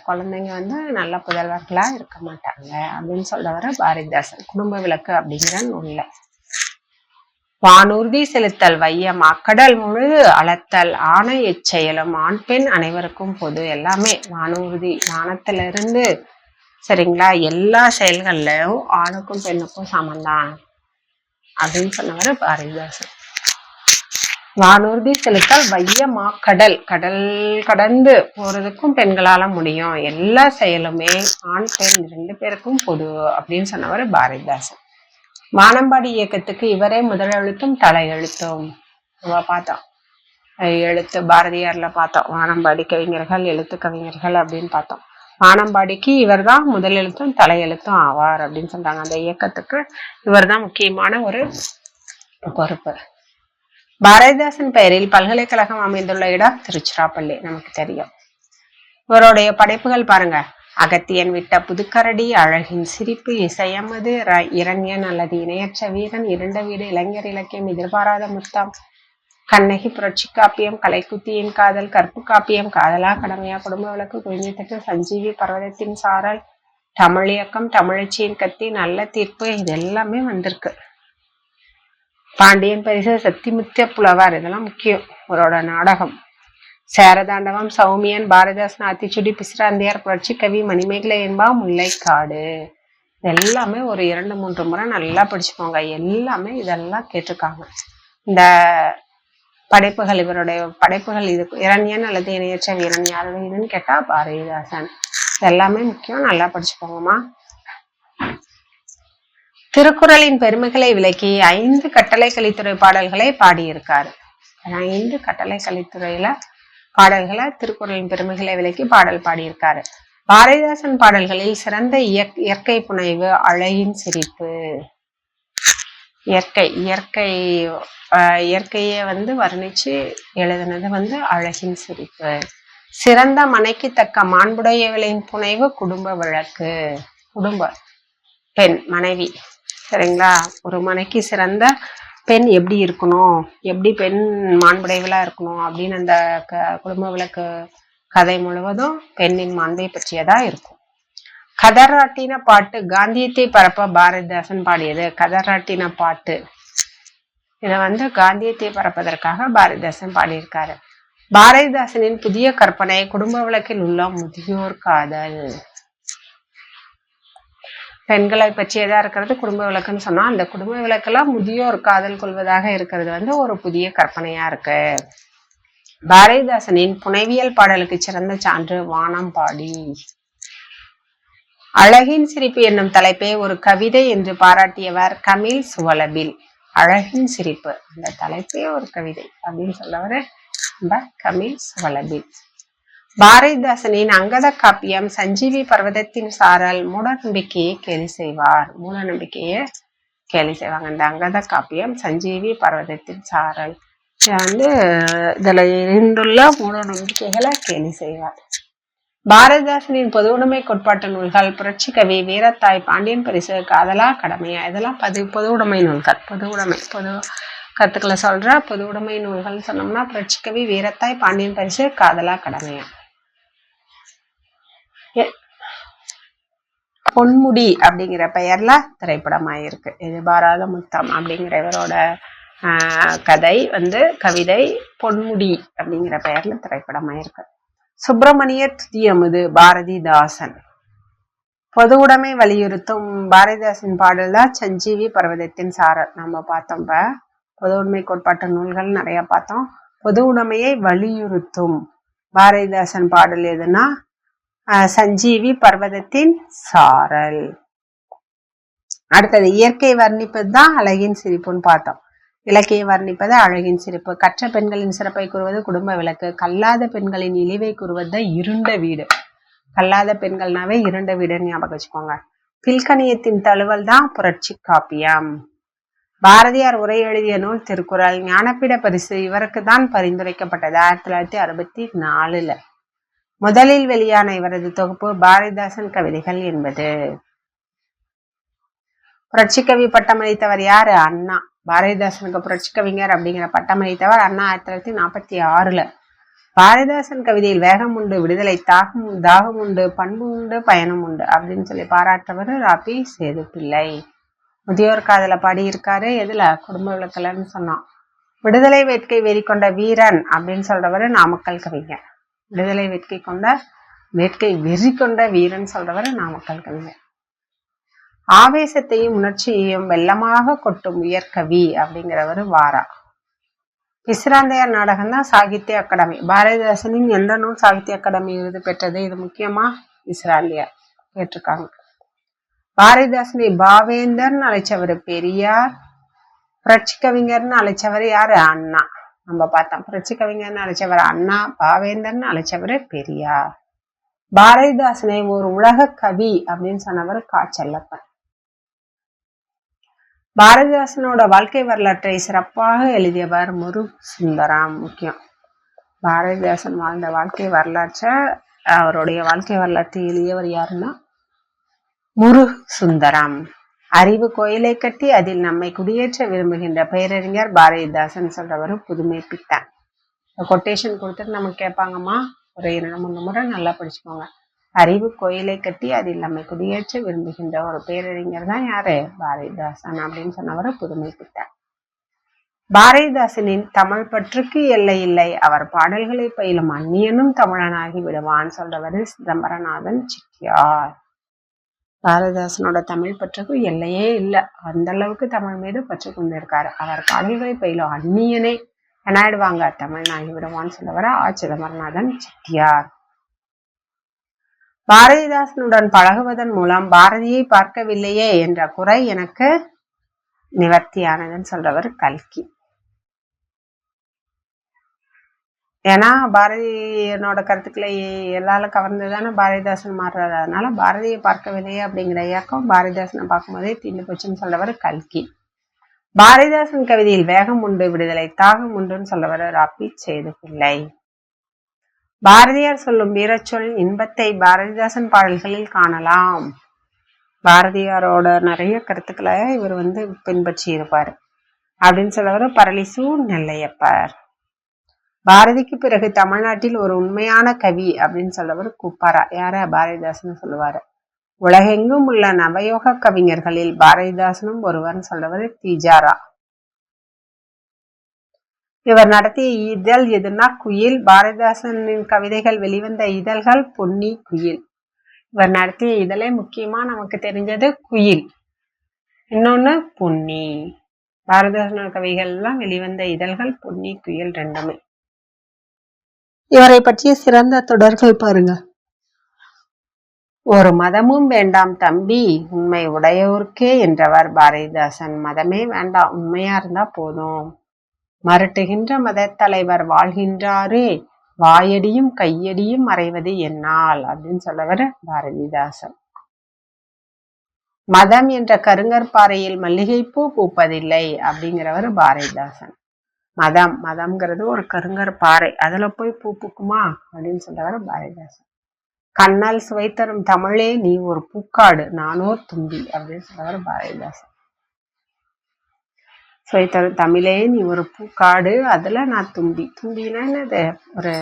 குழந்தைங்க வந்து நல்ல புதல்வர்களா இருக்க மாட்டாங்க அப்படின்னு சொல்றவர பாரதிதாசன். குடும்ப விளக்கு அப்படிங்கிற நூல்ல. வானூர்தி செலுத்தல் வையமா கடல் முழு அளத்தல் ஆணை எச்செயலும் ஆண் பெண் அனைவருக்கும் பொது. எல்லாமே வானூர்தி, வானத்துல இருந்து சரிங்களா எல்லா செயல்கள்லயும் ஆணுக்கும் பெண்ணுக்கும் சமந்தான் அப்படின்னு சொன்னவர் பாரதிதாசன். வானூர்தி செலுத்தல் வையமா கடல் கடந்து போறதுக்கும் பெண்களால முடியும். எல்லா செயலுமே ஆண் பெண் 2 பேருக்கும் பொது அப்படின்னு சொன்னவர் பாரதிதாசன். வானம்பாடி இயக்கத்துக்கு இவரே முதல் எழுத்தும் தலை எழுத்தும். பார்த்தோம் எழுத்து பாரதியார்ல பார்த்தோம். வானம்பாடி கவிஞர்கள் எழுத்து கவிஞர்கள் அப்படின்னு பார்த்தோம். வானம்பாடிக்கு இவர் தான் முதல் எழுத்தும் தலை எழுத்தும் ஆவார் அப்படின்னு சொல்றாங்க. அந்த இயக்கத்துக்கு இவர் தான் முக்கியமான ஒரு பொறுப்பு. பாரதிதாசன் பெயரில் பல்கலைக்கழகம் அமைந்துள்ள இடம் திருச்சிராப்பள்ளி, நமக்கு தெரியும். இவருடைய படைப்புகள் பாருங்க. அகத்தியன் விட்ட புதுக்கரடி, அழகின் சிரிப்பு, இசையமது, இரண்யன் அல்லது இணையற்ற வீரன், இருண்ட வீடு, இளைஞர் இலக்கியம், எதிர்பாராத முத்தம், கண்ணகி, புரட்சி காப்பியம், கலைக்குத்தியின் காதல், கற்பு காப்பியம், காதலா கடமையா, குடும்ப விளக்கு, குறிஞ்சித்தட்டு, சஞ்சீவி, பர்வதத்தின் சாரல், தமிழ் இயக்கம், தமிழச்சியின் கத்தி, நல்ல தீர்ப்பு, இது எல்லாமே வந்திருக்கு. பாண்டியன் பரிசு, சத்திமுத்திய புலவர், இதெல்லாம் முக்கியம். அவரோட நாடகம். சேரதாண்டவம், சௌமியன், பாரதிதாசன், ஆத்திச்சுடி, பிசிராந்தியார், புரட்சி கவி, மணிமேகலை என்பா, முல்லைக்காடு, எல்லாமே ஒரு 2-3 முறை நல்லா படிச்சுக்கோங்க. எல்லாமே இதெல்லாம் கேட்டிருக்காங்க. இந்த படைப்புகள், இவருடைய படைப்புகள், இது இரண்யன் அல்லது இணையற்ற வீரன் யாரோட இதுன்னு கேட்டா பாரதிதாசன். எல்லாமே முக்கியம், நல்லா படிச்சுக்கோங்கம்மா. திருக்குறளின் பெருமைகளை விளக்கி 5 கட்டளை கலித்துறை பாடல்களை பாடியிருக்காரு. 5 கட்டளை கலித்துறையில பாடல்களை திருக்குறளின் பெருமைகளை விளக்கி பாடல் பாடியிருக்காரு. பாரதிதாசன் பாடல்களில் சிறந்த இயற்கை புனைவு, அழகின் சிரிப்பு. இயற்கையை வந்து வர்ணிச்சு எழுதுனது அழகின் சிரிப்பு. சிறந்த மனைக்கு தக்க மாண்புடையவளின் புனைவு, குடும்ப விளக்கு. குடும்ப பெண், மனைவி, சரிங்களா? ஒரு மனைக்கு சிறந்த பெண் எப்படி இருக்கணும், எப்படி பெண் மாண்புடையவளா இருக்கணும் அப்படின்னு அந்த குடும்ப விளக்கு கதை முழுவதும் பெண்ணின் மாண்பை பற்றியதா இருக்கும். கதராட்டின பாட்டு, காந்தியத்தை பரப்ப பாரதிதாசன் பாடியது. கதராட்டின பாட்டு இதை காந்தியத்தை பரப்பதற்காக பாரதிதாசன் பாடியிருக்காரு. பாரதிதாசனின் புதிய கற்பனை, குடும்ப விளக்கில் உள்ள முதியோர் காதல். பெண்களை பற்றியதா இருக்கிறது குடும்ப விளக்குன்னு சொன்னா, அந்த குடும்ப விளக்கெல்லாம் முதியோர் காதல் கொள்வதாக இருக்கிறது ஒரு புதிய கற்பனையா இருக்கு. பாரதிதாசனின் புனைவியல் பாடலுக்கு சிறந்த சான்று வானம்பாடி. அழகின் சிரிப்பு என்னும் தலைப்பை ஒரு கவிதை என்று பாராட்டியவர் கமில் சுவலபில். அழகின் சிரிப்பு அந்த தலைப்பே ஒரு கவிதை அப்படின்னு சொல்லவர் கமில் சுவலபில். பாரதிதாசனின் அங்கத காப்பியம், சஞ்சீவி, பர்வதத்தின் சாரல், மூட நம்பிக்கையை கேலி செய்வார். மூட நம்பிக்கையை கேலி செய்வாங்க. இந்த அங்கத காப்பியம், சஞ்சீவி, பர்வதத்தின் சாரல், இதுல இருந்துள்ள மூட நம்பிக்கைகளை கேலி செய்வார். பாரதிதாசனின் பொது உடைமை கோட்பாட்டு நூல்கள், புரட்சி கவி, வீரத்தாய், பாண்டியன் பரிசு, காதலா கடமையா, இதெல்லாம் பொது உடைமை நூல்கள். பொது கருத்துக்களை சொல்ற பொது உடைமை நூல்கள் சொன்னோம்னா புரட்சி கவி, வீரத்தாய், பாண்டியன் பரிசு, காதலா கடமையா. பொன்முடி அப்படிங்கிற பெயர்ல திரைப்படமாயிருக்கு. எதிர்பாராத முத்தம் அப்படிங்கிற இவரோட கதை கவிதை பொன்முடி அப்படிங்கிற பெயர்ல திரைப்படமாயிருக்கு. சுப்பிரமணிய துதியமுது, பாரதிதாசன். பொது உடைமை வலியுறுத்தும் பாரதிதாசன் பாடல் தான் சஞ்சீவி, பர்வதத்தின் சாரல். நம்ம பார்த்தோம். பொது உடைமை கோட்பாட்டு நூல்கள் நிறைய பார்த்தோம். பொது உடைமையை வலியுறுத்தும் பாரதிதாசன் பாடல் எதுனா சஞ்சீவி, பர்வதத்தின் சாரல். அடுத்தது இயற்கை வர்ணிப்பது தான் அழகின் சிரிப்புன்னு பார்த்தோம். இலக்கிய வர்ணிப்பது அழகின் சிரிப்பு. கற்ற பெண்களின் சிறப்பை கூறுவது குடும்ப விளக்கு. கல்லாத பெண்களின் இழிவை கூறுவது இருண்ட வீடு. கல்லாத பெண்கள்னாவே இருண்ட வீடுன்னு ஞாபகம் வச்சுக்கோங்க. பில்கணியத்தின் தழுவல் தான் புரட்சி காப்பியம். பாரதியார் உரை எழுதிய நூல் திருக்குறள். ஞானபீட பரிசு இவருக்கு தான் பரிந்துரைக்கப்பட்டது 1964. முதலில் வெளியான இவரது தொகுப்பு பாரதிதாசன் கவிதைகள் என்பது. புரட்சி கவி பட்டம் அளித்தவர் யாரு? அண்ணா. பாரதிதாசனுக்கு புரட்சி கவிஞர் அப்படிங்கிற பட்டம் அளித்தவர் அண்ணா 1946. பாரதிதாசன் கவிதையில் வேகம் உண்டு, விடுதலை தாகம் உண்டு, பண்பு உண்டு, பயணம் உண்டு அப்படின்னு சொல்லி பாராட்டவர் ராபி சேதுப்பிள்ளை. முதியோர் காதல பாடியிருக்காரு. எதுல? குடும்ப விளக்கலன்னு சொன்னோம். விடுதலை வேட்கை வெறி கொண்ட வீரன் அப்படின்னு சொல்றவர் நாமக்கல் கவிஞர். விடுதலை வேட்கை வெறி கொண்ட வீரன் சொல்றவர் நாமக்கல் கவிஞர். ஆவேசத்தையும் உணர்ச்சியையும் வெள்ளமாக கொட்டும் உயர்கவி அப்படிங்கிறவர் வாரா. பிசிராந்தையார் நாடகம் தான் சாகித்ய அகாடமி. பாரதிதாசனின் எந்த நூல் சாகித்ய அகாடமி விருது பெற்றது? இது முக்கியமா பிசிராந்தையார் கேட்டிருக்காங்க. பாரதிதாசனை பாவேந்தர்னு அழைச்சவர் பெரியார். புரட்சி கவிஞர்னு அழைச்சவர் யாரு? அண்ணா. நம்ம பார்த்தோம். புரட்சி கவிஞர்னு அழைச்சவர் அண்ணா, பாவேந்தர்னு அழைச்சவர் பெரியார். பாரதிதாசனை ஒரு உலக கவி அப்படின்னு சொன்னவர் காச்செல்லப்பன். பாரதிதாசனோட வாழ்க்கை வரலாற்றை சிறப்பாக எழுதியவர் முரு சுந்தரம். முக்கியம், பாரதிதாசன் வாழ்ந்த வாழ்க்கை வரலாற்றை அவருடைய வாழ்க்கை வரலாற்றை எழுதியவர் யாருன்னா முரு சுந்தரம். அறிவு கோயிலை கட்டி அதில் நம்மை குடியேற்ற விரும்புகின்ற பேரறிஞர் பாரதிதாசன் சொல்றவர் புதுமை பித்தன். கொட்டேஷன் கொடுத்துட்டு நமக்கு கேட்பாங்கம்மா, ஒரு 2-3 முறை நல்லா படிச்சுக்கோங்க. அறிவு கோயிலை கட்டி அதில் நம்மை குடியேற்ற விரும்புகின்ற ஒரு பேரறிஞர் தான் யாரு? பாரதிதாசன் அப்படின்னு சொன்னவர் புதுமை பித்தன். பாரதிதாசனின் தமிழ் பற்றுக்கு எல்லை இல்லை, அவர் பாடல்களை பயிலும் அந்நியனும் தமிழனாகி விடுவான் சொல்றவர் சிதம்பரநாதன் செட்டியார். பாரதிதாசனோட தமிழ் பற்றுக்கு எல்லையே இல்லை, அந்த அளவுக்கு தமிழ் மீது பற்று கொண்டிருக்காரு. அவர் பாடல்களை பயிலும் அந்நியனே என்னாயிடுவாங்க, தமிழனாகி விடுவான்னு சொல்றவர் சிதம்பரநாதன் செட்டியார். பாரதிதாசனுடன் பழகுவதன் மூலம் பாரதியை பார்க்கவில்லையே என்ற குறை எனக்கு நிவர்த்தியானதுன்னு சொல்றவர் கல்கி. ஏன்னா பாரதியனோட கருத்துக்களை எல்லாரும் கவர்ந்துதானே பாரதிதாசன் மாறுறாரு. அதனால பாரதியை பார்க்கவில்லையே அப்படிங்கிற இயக்கம் பாரதிதாசனை பார்க்கும்போதே தீண்டு போச்சுன்னு சொல்றவர் கல்கி. பாரதிதாசன் கவிதையில் வேகம் உண்டு, விடுதலை தாகம் உண்டுன்னு சொல்றவர் ராபி சேதுப்பிள்ளை. பாரதியார் சொல்லும் வீரச்சொல் இன்பத்தை பாரதிதாசன் பாடல்களில் காணலாம். பாரதியாரோட நிறைய கருத்துக்களை இவர் பின்பற்றி இருப்பாரு அப்படின்னு சொல்றவர் பரளிசு நெல்லையப்பர். பாரதிக்கு பிறகு தமிழ்நாட்டில் ஒரு உண்மையான கவி அப்படின்னு சொல்றவர் குப்பாரா. யார? பாரதிதாசன் சொல்லுவாரு. உலகெங்கும் உள்ள நவயோக கவிஞர்களில் பாரதிதாசனும் ஒருவர்னு சொல்றவர் தீஜாரா. இவர் நடத்திய இதழ் எதுனா குயில். பாரதிதாசனின் கவிதைகள் வெளிவந்த இதழ்கள் பொன்னி, குயில். இவர் நடத்திய இதழே முக்கியமா நமக்கு தெரிஞ்சது குயில், இன்னொன்னு பொன்னி. பாரதிதாசன் கவிகள் எல்லாம் வெளிவந்த இதழ்கள் பொன்னி, குயில் ரெண்டுமே. இவரை பற்றிய சிறந்த தொடர்கள் பாருங்க. ஒரு மதமும் வேண்டாம் தம்பி, உண்மை உடையோர்க்கே என்றவர் பாரதிதாசன். மதமே வேண்டாம், உண்மையா இருந்தா போதும். மறுட்டுகின்ற மதத்தலைவர் வாழ்கின்றாரே, வாயடியும் கையடியும் மறைவது என்னால் அப்படின்னு சொல்லவர் பாரதிதாசன். மதம் என்ற கருங்கற்பாறையில் மல்லிகைப்பூ பூப்பதில்லை அப்படிங்கிறவர் பாரதிதாசன். மதம்ங்கிறது ஒரு கருங்கற்பாறை, அதுல போய் பூ பூக்குமா அப்படின்னு சொல்றவர் பாரதிதாசன். கண்ணால் சுவைத்தரும் தமிழே நீ ஒரு பூக்காடு, நானோ தும்பி அப்படின்னு சொல்றவர் பாரதிதாசன். சுவைத்தரும் தமிழே நீ ஒரு பூக்காடு, அதுல நான் தும்பி. தும்பினா என்னது? ஒரு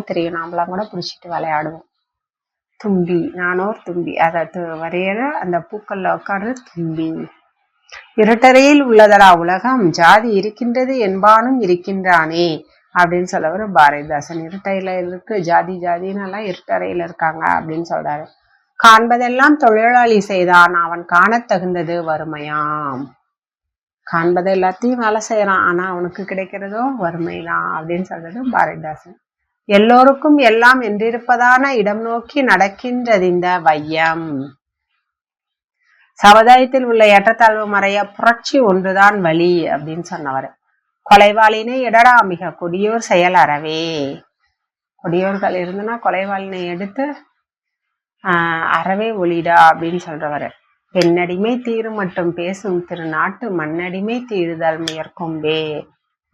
தெரியும், நாமளாம் கூட பிடிச்சிட்டு விளையாடுவோம். தும்பி, நானோர் தும்பி, அதை வரையிற அந்த பூக்கள்ல உட்கார்றது தும்பி. இருட்டறையில் உள்ளதடா உலகம், ஜாதி இருக்கின்றது என்பானும் இருக்கின்றானே அப்படின்னு சொல்லவர் பாரதிதாசன். இருட்டையில இருக்கு ஜாதி, ஜாதின்னு எல்லாம் இருட்டறையில இருக்காங்க அப்படின்னு சொல்றாரு. காண்பதெல்லாம் தொழிலாளி செய்தான், அவன் காண தகுந்தது வறுமையாம். காண்பது எல்லாத்தையும் வேலை செய்யறான், ஆனா அவனுக்கு கிடைக்கிறதோ வறுமைதான் அப்படின்னு சொல்றது பாரதிதாசன். எல்லோருக்கும் எல்லாம் என்றிருப்பதான இடம் நோக்கி நடக்கின்றது இந்த வையம். சமுதாயத்தில் உள்ள ஏற்றத்தாழ்வு மறைய புரட்சி ஒன்றுதான் வழி அப்படின்னு சொன்னவர். கொலைவாளினை எடடா மிக கொடியோர் செயல் அறவே. கொடியோர்கள் இருந்துன்னா கொலைவாளினை எடுத்து அறவே ஒளிடா அப்படின்னு சொல்றவர். பெண்ணடிமை தீரு மட்டும் பேசும் திருநாட்டு மண்ணடிமை தீருதல் முயற்கொம்பே.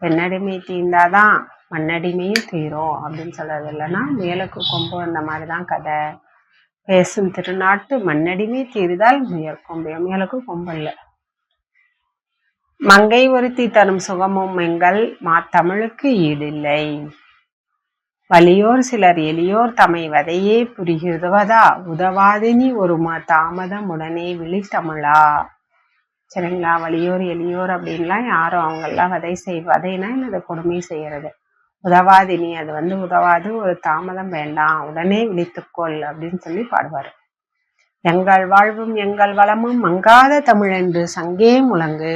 பெண்ணடிமை தீர்ந்தாதான் மண்ணடிமையும் தீரும் அப்படின்னு சொல்றது. இல்லைன்னா மேலுக்கு கொம்பு அந்த மாதிரிதான் கதை. பேசும் திருநாட்டு மண்ணடிமை தீர்தால் முயற்கும் மேலுக்கு கொம்பல்ல. மங்கை ஒருத்தி தரும் சுகமும் எங்கள் மாத்தமிழுக்கு ஈடில்லை. வலியோர் சிலர் எளியோர் தமை வதையே புரியுதவதா உதவாதினி ஒரு தாமதம் உடனே விழித்தமிழா. சரிங்களா? வலியோர் எளியோர் அப்படின்லாம் யாரும் அவங்கெல்லாம் வதைனா என்னது கொடுமை செய்யறது. உதவாதினி அது உதவாது, ஒரு தாமதம் வேண்டாம், உடனே விழித்துக்கொள் அப்படின்னு சொல்லி பாடுவார். எங்கள் வாழ்வும் எங்கள் வளமும் மங்காத தமிழென்று சங்கே முழங்கு.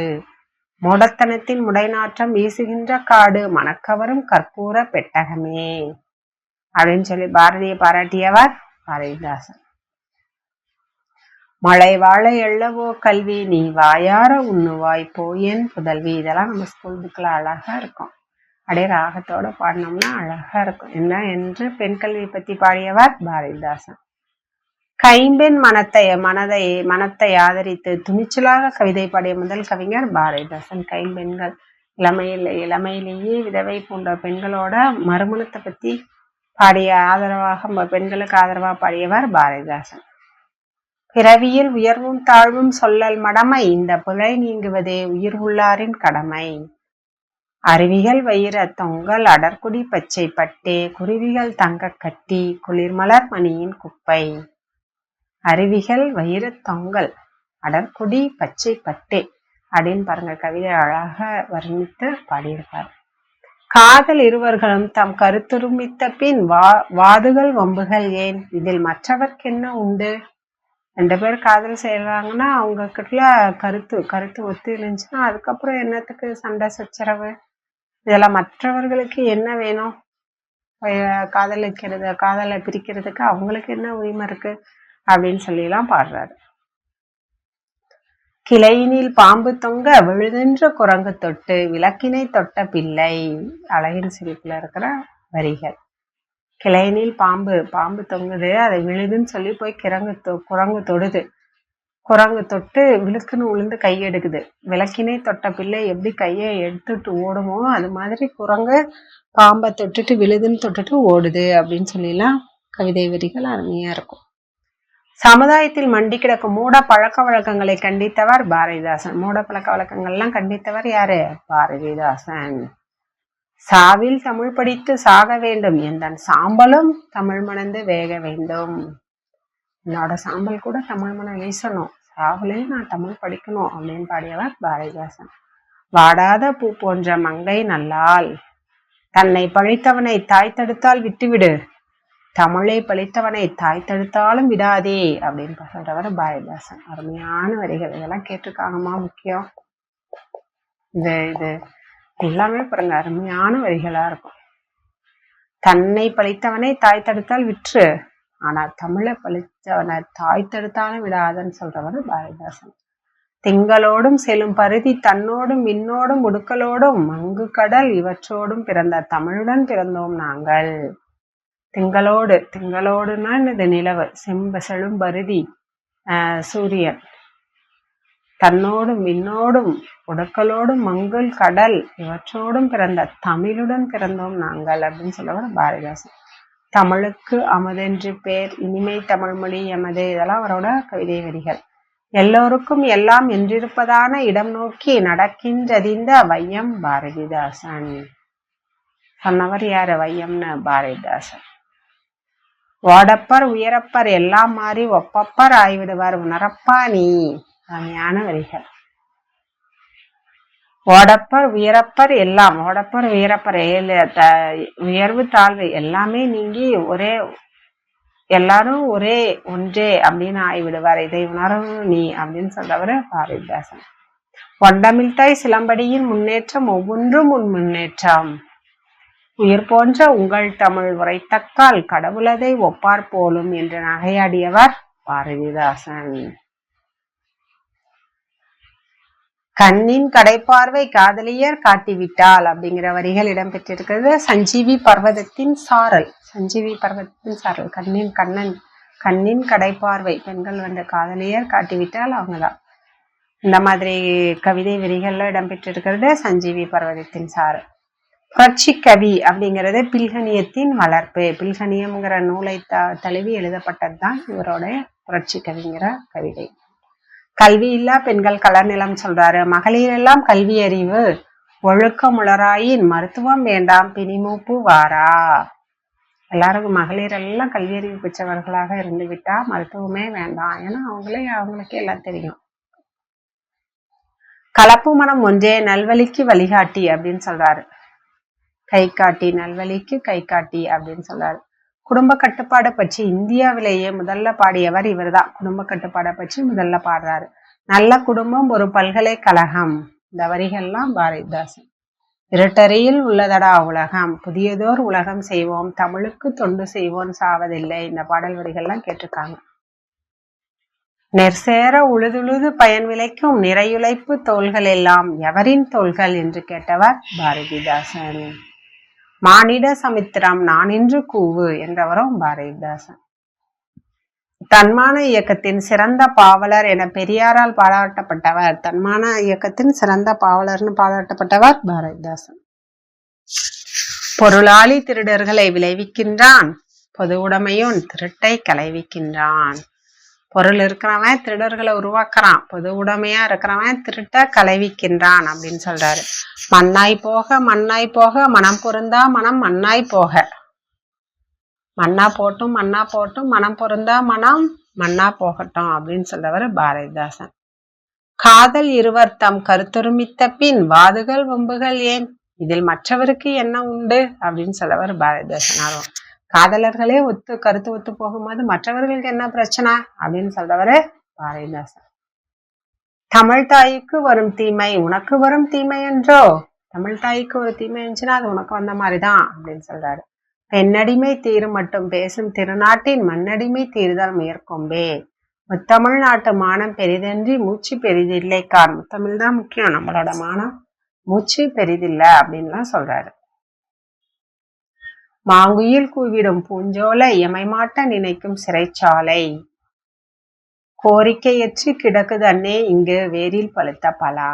மூடத்தனத்தின் முடைநாற்றம் வீசுகின்ற காடு மணக்கவரும் கற்பூர பெட்டகமே அப்படின்னு சொல்லி பாரதியை பாராட்டியவர் பாரதிதாசன். மழை வாழ எள்ளவோ கல்வி நீ வாயார உண்ணுவாய் போயேன் புதல்வி. இதெல்லாம் நம்ம ஸ்கூல் புக்ல அழகா இருக்கும். அப்படியே ராகத்தோட பாடினோம்னா அழகா இருக்கும். என்ன என்று பெண் கல்வி பத்தி பாடியவர் பாரதிதாசன். கைம்பெண் மனத்தை ஆதரித்து துணிச்சலாக கவிதை பாடிய முதல் கவிஞர் பாரதிதாசன். கைம்பெண்கள் இளமையிலேயே விதவை போன்ற பெண்களோட மறுமணத்தை பத்தி பாடிய பெண்களுக்கு ஆதரவாக பாடியவர் பாரதிதாசன். பிறவியில் உயர்வும் தாழ்வும் சொல்லல் மடமை, இந்த பிழை நீங்குவதே உயிர் உள்ளாரின் கடமை. அருவிகள் வைர தொங்கல் அடர்குடி பச்சை பட்டே, குருவிகள் தங்க கட்டி குளிர்மலர் மணியின் குப்பை. அருவிகள் வைர தொங்கல் அடர்குடி பச்சை பட்டே அப்படின்னு பாருங்க, கவிதை அழகாக வர்ணித்து பாடியிருப்பார். காதல் இருவர்களும் தம் கருத்துருமித்த பின் வாதுகள் வம்புகள் ஏன், இதில் மற்றவர்க்கு என்ன உண்டு. 2 பேர் காதல் செய்யறாங்கன்னா அவங்க கிட்ட கருத்து ஒத்து இருந்துச்சுன்னா அதுக்கப்புறம் என்னத்துக்கு சண்டை சச்சரவு, இதெல்லாம் மற்றவர்களுக்கு என்ன வேணும். காதலை பிரிக்கிறதுக்கு அவங்களுக்கு என்ன உரிமை இருக்கு அப்படின்னு சொல்லி எல்லாம் பாடுறாரு. கிளையினில் பாம்பு தொங்க விழுதென்ற குரங்கு தொட்டு விளக்கினை தொட்ட பிள்ளை. அழகின் சிரிப்புல இருக்கிற வரிகள். கிளையினில் பாம்பு தொங்குது, அதை விழுதுன்னு சொல்லி போய் குரங்கு தொடுது. குரங்கு தொட்டு விழுக்குன்னு விழுந்து கை எடுக்குது. விளக்கினை தொட்ட பிள்ளை எப்படி கையை எடுத்துட்டு ஓடுமோ அது மாதிரி குரங்கு பாம்பை தொட்டுட்டு விழுதுன்னு தொட்டுட்டு ஓடுது அப்படின்னு சொல்லிலாம் கவிதை வரிகள் அருமையா இருக்கும். சமுதாயத்தில் மண்டி கிடக்கும் மூட பழக்க வழக்கங்களை கண்டித்தவர் பாரதிதாசன். மூட பழக்க வழக்கங்கள்லாம் கண்டித்தவர் யாரு? பாரதிதாசன். சாவில் தமிழ் படித்து சாக வேண்டும், எந்த சாம்பலும் தமிழ் மணந்து வேக வேண்டும். என்னோட சாம்பல் கூட தமிழ் மனம் வீசணும், சாவுலையும் நான் தமிழ் படிக்கணும் அப்படின்னு பாடியவர் பாரதிதாசன். வாடாத பூ போன்ற மங்கை நல்லால், தன்னை பழித்தவனை தாய் தடுத்தால் விட்டுவிடு, தமிழை பழித்தவனை தாய் தடுத்தாலும் விடாதே அப்படின்னு சொல்றவர் பாரதிதாசன். அருமையான வரிகள். இதெல்லாம் கேட்டிருக்காங்கம்மா, முக்கியம். இது எல்லாமே பாருங்க அருமையான வரிகளா இருக்கும். தன்னை பழித்தவனை தாய் தடுத்தால் விற்று, ஆனா தமிழை பழித்தவனை தாய் தடுத்தாலும் விடாதன்னு சொல்றவர் பாரதிதாசன். திங்களோடும் செல்லும் பருதி தன்னோடும் விண்ணோடும் உடுக்கலோடும் மங்கு கடல் இவற்றோடும் பிறந்த தமிழுடன் பிறந்தோம் நாங்கள். திங்களோடுன்னா இது நிலவு, செழும் பருதி சூரியன், தன்னோடும் விண்ணோடும் உடக்கலோடும் மங்குல் கடல் இவற்றோடும் பிறந்த தமிழுடன் பிறந்தோம் நாங்கள் அப்படின்னு சொல்லவர் பாரதிதாசன். தமிழுக்கு அமுதென்று பேர், இனிமை தமிழ் மொழி எமது, இதெல்லாம் அவரோட கவிதை வரிகள். எல்லோருக்கும் எல்லாம் என்றிருப்பதான இடம் நோக்கி நடக்கின்றதிந்த வையம் பாரதிதாசன். சொன்னவர் யாரு? வையம்னு பாரதிதாசன். ஓடப்பர் உயரப்பர் எல்லாம் மாறி ஒப்பப்பர் ஆய்விடுவார் உணரப்பா நீ. அருமையான வரிகள். ஓடப்பர் உயரப்பர் எல்லாம், ஓடப்பர் உயரப்பர் உயர்வு தாழ்வு எல்லாமே நீங்கி எல்லாரும் ஒன்றே அப்படின்னு ஆய்விடுவார், இதை உணரும் நீ அப்படின்னு சொல்றவர் பாரதிதாசன். ஒண்டமிழ்தாய் சிலம்படியின் முன்னேற்றம் ஒவ்வொன்றும் உன் முன்னேற்றம், உயிர் போன்ற உங்கள் தமிழ் உரைத்தக்கால் கடவுளதை ஒப்பார் போலும் என்று நகையாடியவர் பாரதிதாசன். கண்ணின் கடைப்பார்வை காதலியர் காட்டிவிட்டால் அப்படிங்கிற வரிகள் இடம்பெற்றிருக்கிறது. சஞ்சீவி பர்வதத்தின் சாரல். கண்ணின் கடைப்பார்வை, பெண்கள் காதலியர் காட்டிவிட்டால் அவங்கதான். இந்த மாதிரி கவிதை வரிகள்ல இடம்பெற்றிருக்கிறது சஞ்சீவி பர்வதத்தின் சாரல். புரட்சி கவி அப்படிங்கிறது பில்கணியத்தின் வளர்ப்பு. பில்கணியம்ங்கிற நூலை தழுவி எழுதப்பட்டதுதான் இவருடைய புரட்சி கவிங்கிற கவிதை. கல்வி இல்லா பெண்கள் கலர் நிலம் சொல்றாரு. மகளிர் எல்லாம் கல்வி அறிவு ஒழுக்கமுளராயின் மருத்துவம் வேண்டாம் பிணிமூப்பு வாரா. எல்லாருக்கும் மகளிர் எல்லாம் கல்வி அறிவு பெற்றவர்களாக இருந்து விட்டா மருத்துவமே வேண்டாம். ஏன்னா அவங்களுக்கே எல்லாம் தெரியும். கலப்பு மனம் ஒன்றே நல்வழிக்கு வழிகாட்டி அப்படின்னு சொல்றாரு. கை காட்டி, நல்வழிக்கு கை காட்டி அப்படின்னு சொல்றாரு. குடும்ப கட்டுப்பாடை பற்றி இந்தியாவிலேயே முதல்ல பாடியவர் இவர்தான். குடும்ப கட்டுப்பாடை பற்றி முதல்ல பாடுறாரு. நல்ல குடும்பம் ஒரு பல்கலைக்கழகம். இந்த வரிகள்லாம் பாரதிதாசன். இருட்டறையில் உள்ளதடா உலகம், புதியதோர் உலகம் செய்வோம், தமிழுக்கு தொண்டு செய்வோம் சாவதில்லை. இந்த பாடல் வரிகள்லாம் கேட்டிருக்காங்க. நெற்சேர உழுதுழுது பயன் விளைக்கும் நிறையுழைப்பு தோள்கள் எல்லாம் எவரின் தோள்கள் என்று கேட்டவர் பாரதிதாசன். மானிட சமுத்திரம் நானின்று கூவு என்றவரும் பாரதிதாசன். தன்மான இயக்கத்தின் சிறந்த பாவலர் என பெரியாரால் பாராட்டப்பட்டவர். தன்மான இயக்கத்தின் சிறந்த பாவலர்னு பாராட்டப்பட்டவர் பாரதிதாசன். பொருளாளி திருடர்களை விளைவிக்கின்றான், பொது உடைமையும் திருட்டை களைவிக்கின்றான். பொருள் இருக்கிறவன் திருடர்களை உருவாக்குறான், பொது உடைமையா இருக்கிறவன் திருட்ட களைவிக்கின்றான் அப்படின்னு சொல்றாரு. மண்ணாய் போக மண்ணாய் போக மனம் பொருந்தா மனம் மண்ணாய் போக. மண்ணா போட்டும் மனம் பொருந்தா மனம் மண்ணா போகட்டும் அப்படின்னு சொல்றவர் பாரதிதாசன். காதல் இருவர் தம் கருத்தொருமித்த பின் வாதுகள் வம்புகள் ஏன், இதில் மற்றவருக்கு என்ன உண்டு அப்படின்னு சொல்றவர் பாரதிதாசன். காதலர்களே கருத்து ஒத்து போகும்போது மற்றவர்களுக்கு என்ன பிரச்சனை அப்படின்னு சொல்றவரு பாரதிதாசன். தமிழ் தாய்க்கு வரும் தீமை உனக்கு வரும் தீமை என்றோ. தமிழ் தாய்க்கு ஒரு தீமை இருந்துச்சுன்னா அது உனக்கு வந்த மாதிரிதான் அப்படின்னு சொல்றாரு. பெண்ணடிமை தீரும் மட்டும் பேசும் திருநாட்டின் மண்ணடிமை தீர்தல் முயற்கொம்பே. முத்தமிழ் நாட்டு மானம் பெரிதன்றி மூச்சு பெரிதில்லை கார். முத்தமிழ் தான் முக்கியம், நம்மளோட மானம் மூச்சு பெரிதில்லை அப்படின்லாம் சொல்றாரு. மாங்குயில் கூவிடும் பூஞ்சோலை எமைமாட்ட நினைக்கும் சிறைச்சாலை. கோரிக்கையற்று கிடக்குது அண்ணே இங்கு வேரில் பழுத்த பலா.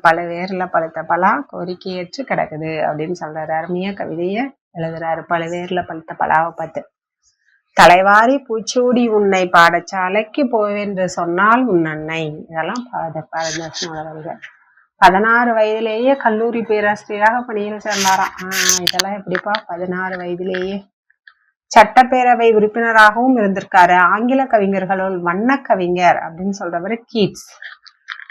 பல வேர்ல பழுத்த பலா கோரிக்கையற்று கிடக்குது அப்படின்னு சொல்றாரு. அருமையா கவிதைய எழுதுறாரு பல வேர்ல பழுத்த பலாவை பார்த்து. தலைவாரி பூச்சூடி உன்னை பாடசாலைக்கு போவென்று சொன்னால் உன் அன்னை. இதெல்லாம் பாரதிதாசனோட 16 வயதிலேயே கல்லூரி பேராசிரியராக பணியில் சேர்ந்தாராம். இதெல்லாம் எப்படிப்பா 16 வயதிலேயே. சட்டப்பேரவை உறுப்பினராகவும் இருந்திருக்காரு. ஆங்கில கவிஞர்களுள் வண்ண கவிஞர் அப்படின்னு சொல்றவரு கீட்ஸ்.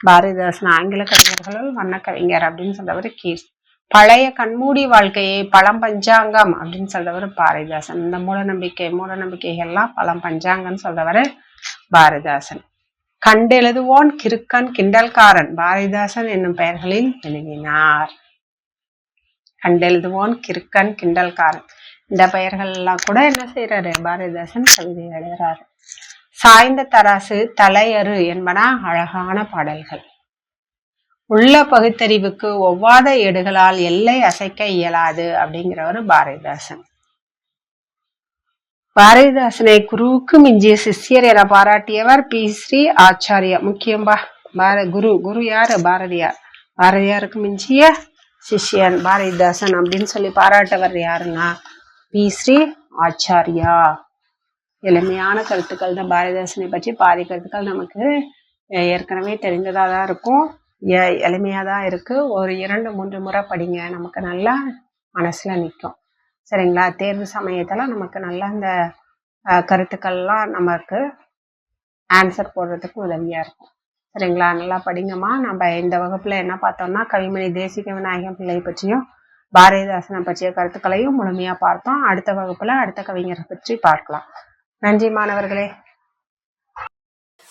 பாரதிதாசன் ஆங்கில கவிஞர்களுள் வண்ண கவிஞர் அப்படின்னு சொல்றவரு கீட்ஸ். பழைய கண்மூடி வாழ்க்கையை பழம் பஞ்சாங்கம் அப்படின்னு சொல்றவரு பாரதிதாசன். இந்த மூட நம்பிக்கைகள்லாம் பழம் பஞ்சாங்கம்னு சொல்றவரு பாரதிதாசன். கண்டெழுதுவோன் கிறுக்கன் கிண்டல்காரன் பாரதிதாசன் என்னும் பெயர்களில் எழுதினார். கண்டெழுதுவோன் கிறுக்கன் கிண்டல்காரன் இந்த பெயர்கள் எல்லாம் கூட என்ன செய்யறாரு பாரதிதாசன் கவிதை எழுதுறாரு. சாய்ந்த தராசு தலையறு என்பன அழகான பாடல்கள். உள்ள பகுத்தறிவுக்கு ஒவ்வாத ஏடுகளால் எல்லை அசைக்க இயலாது அப்படிங்கிறவர் பாரதிதாசன். பாரதிதாசனை குருவுக்கு மிஞ்சிய சிஷ்யர் என பாராட்டியவர் பி. ஸ்ரீ ஆச்சாரியா. முக்கியம்பா குரு யாரு பாரதியார். பாரதியாருக்கு மிஞ்சிய சிஷ்யன் பாரதிதாசன் அப்படின்னு சொல்லி பாராட்டவர் யாருன்னா பி. ஸ்ரீ ஆச்சாரியா. எளிமையான கருத்துக்கள் தான் பாரதிதாசனை பற்றி. பாதி கருத்துக்கள் நமக்கு ஏற்கனவே தெரிந்ததா தான் இருக்கும், எளிமையா தான் இருக்கு. ஒரு 2-3 முறை படிங்க, நமக்கு நல்லா மனசுல நிற்கும். சரிங்களா? தேர்வு சமயத்துல நமக்கு நல்லா இந்த கருத்துக்கள்லாம் நமக்கு ஆன்சர் போடுறதுக்கு உதவியா இருக்கும். சரிங்களா? நல்லா படிங்கம்மா. நம்ம இந்த வகுப்புல என்ன பார்த்தோம்னா கவிமணி தேசிக விநாயகம் பிள்ளை பற்றியும் பாரதிதாசனை பற்றிய கருத்துக்களையும் முழுமையா பார்த்தோம். அடுத்த வகுப்புல அடுத்த கவிஞரை பற்றி பார்க்கலாம். நன்றி மாணவர்களே.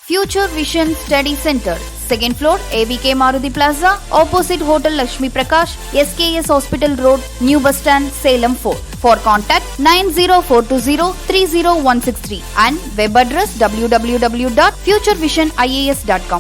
Future Vision Study Center, 2nd floor, ABK Maruti Plaza, opposite Hotel Lakshmi Prakash, SKS Hospital Road, New Bus Stand, Salem 4. For contact 9042030163 and web address www.futurevision.ias.com.